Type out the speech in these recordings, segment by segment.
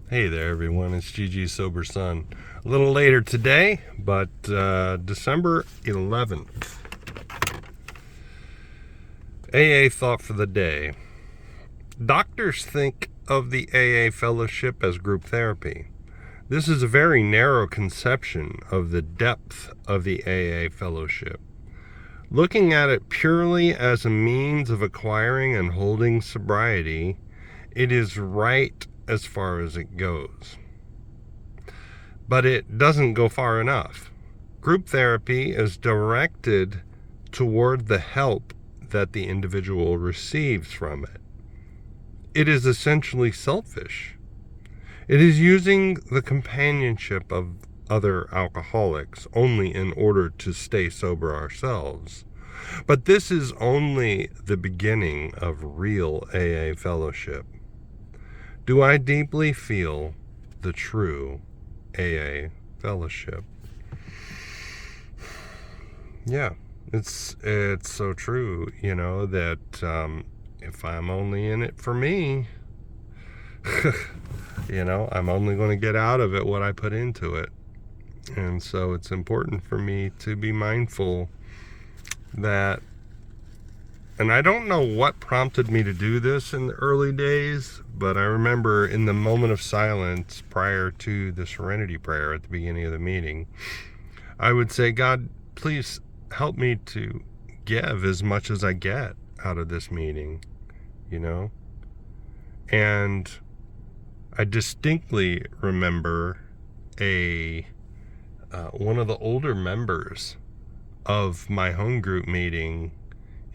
Hey there, everyone. It's GG Sober Sun. A little later today, but December 11th. AA thought for the day. Doctors think of the AA fellowship as group therapy. This is a very narrow conception of the depth of the AA fellowship. Looking at it purely as a means of acquiring and holding sobriety, it is right as far as it goes. But it doesn't go far enough. Group therapy is directed toward the help that the individual receives from it. It is essentially selfish. It is using the companionship of other alcoholics only in order to stay sober ourselves. But this is only the beginning of real AA fellowship. Do I deeply feel the true AA fellowship? Yeah, it's so true, that if I'm only in it for me, I'm only going to get out of it what I put into it. And so it's important for me to be mindful that, and I don't know what prompted me to do this in the early days, but I remember in the moment of silence prior to the serenity prayer at the beginning of the meeting, I would say, God, please help me to give as much as I get out of this meeting, And I distinctly remember one of the older members of my home group meeting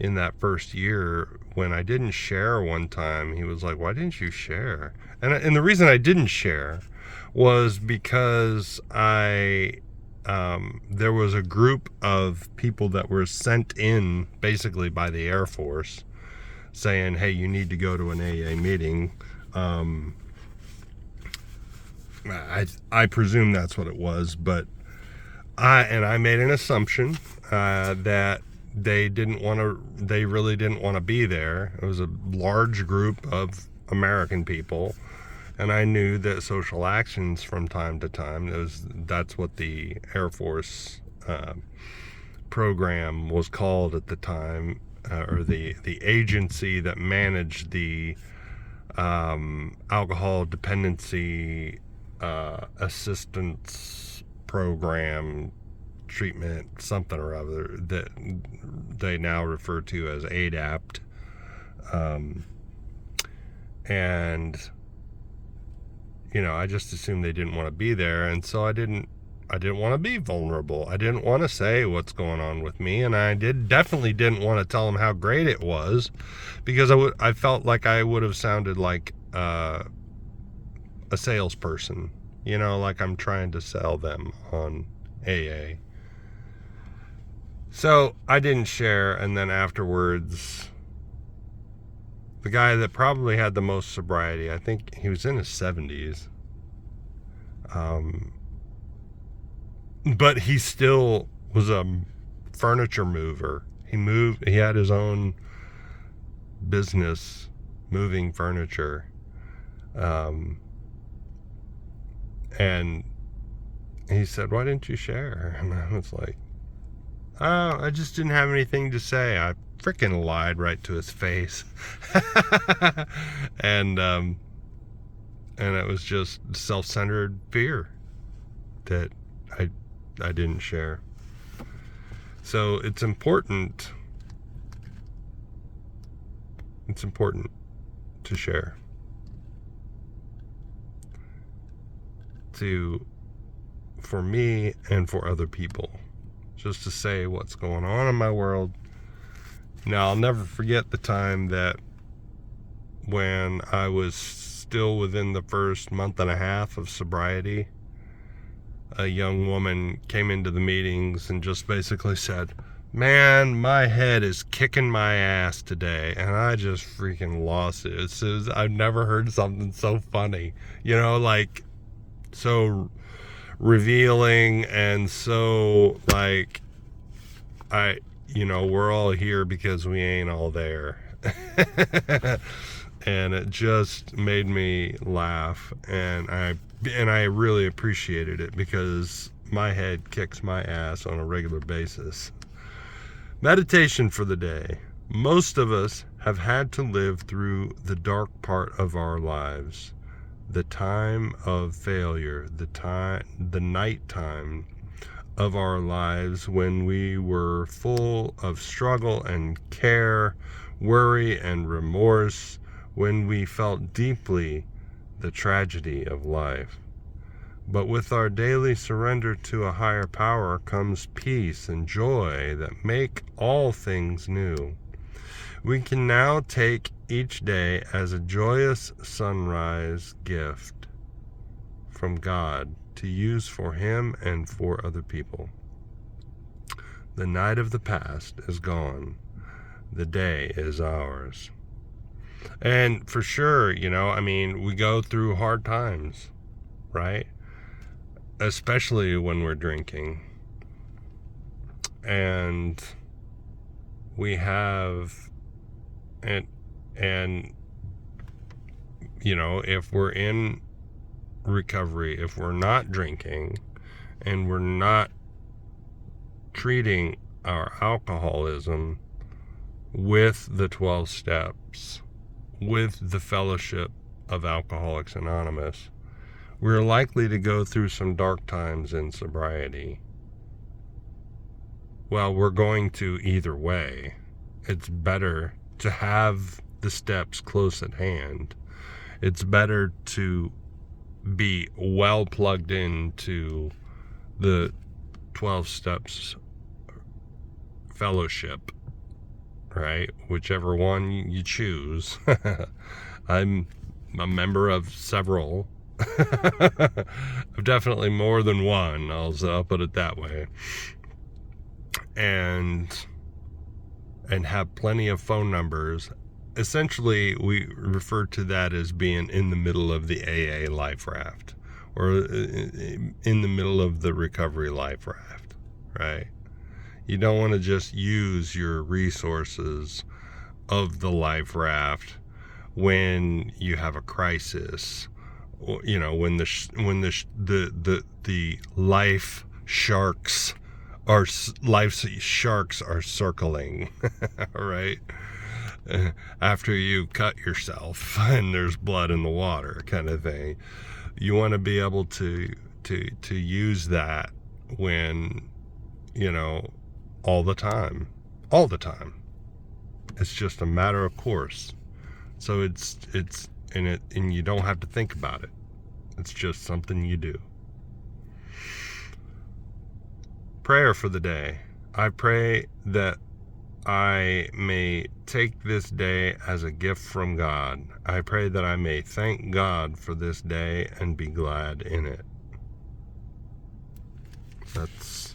in that first year, when I didn't share one time, he was like, why didn't you share? And the reason I didn't share was because there was a group of people that were sent in basically by the Air Force saying, hey, you need to go to an AA meeting. I presume that's what it was, but I made an assumption that they really didn't want to be there. It was a large group of American people, and I knew that social actions from time to time, that's what the Air Force program was called at the time, or the agency that managed the alcohol dependency assistance program, treatment, something or other, that they now refer to as ADAPT. And I just assumed they didn't want to be there, and so I didn't want to be vulnerable. I didn't want to say what's going on with me, and I definitely didn't want to tell them how great it was, because I felt like I would have sounded like a salesperson, like I'm trying to sell them on AA. So I didn't share, and then afterwards, the guy that probably had the most sobriety, I think he was in his 70s, but he still was a furniture mover. He had his own business moving furniture, and he said, why didn't you share? And I was like, oh, I just didn't have anything to say. I freaking lied right to his face. And it was just self-centered fear that I didn't share. So it's important to share, for me and for other people, just to say what's going on in my world. Now, I'll never forget the time that when I was still within the first month and a half of sobriety, a young woman came into the meetings and just basically said, man, my head is kicking my ass today. And I just freaking lost it. I've never heard something so funny, like so revealing, and so like, we're all here because we ain't all there. and it just made me laugh, and I really appreciated it because my head kicks my ass on a regular basis. Meditation for the day. Most of us have had to live through the dark part of our lives, the time of failure, the night time of our lives when we were full of struggle and care, worry and remorse, when we felt deeply the tragedy of life. But with our daily surrender to a higher power comes peace and joy that make all things new. We can now take each day as a joyous sunrise gift from God to use for Him and for other people. The night of the past is gone. The day is ours. And for sure, we go through hard times, right? Especially when we're drinking. And we have, and if we're in recovery, if we're not drinking and we're not treating our alcoholism with the 12 steps, with the fellowship of Alcoholics Anonymous, we're likely to go through some dark times in sobriety. Well, we're going to either way. It's better to have the steps close at hand. It's better to be well plugged into the 12 steps fellowship, right? Whichever one you choose. I'm a member of several. Definitely more than one, I'll put it that way. And have plenty of phone numbers. Essentially, we refer to that as being in the middle of the AA life raft, or in the middle of the recovery life raft, right? You don't want to just use your resources of the life raft when you have a crisis, or, when the life sharks are circling, right? After you cut yourself and there's blood in the water, kind of thing. You want to be able to use that when, all the time. It's just a matter of course. So it's and you don't have to think about it. It's just something you do. Prayer for the day. I pray that I may take this day as a gift from God. I pray that I may thank God for this day and be glad in it. That's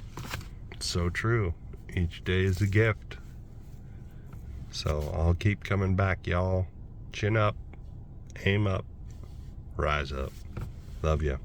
so true. Each day is a gift. So I'll keep coming back, y'all. Chin up, aim up, rise up. Love ya.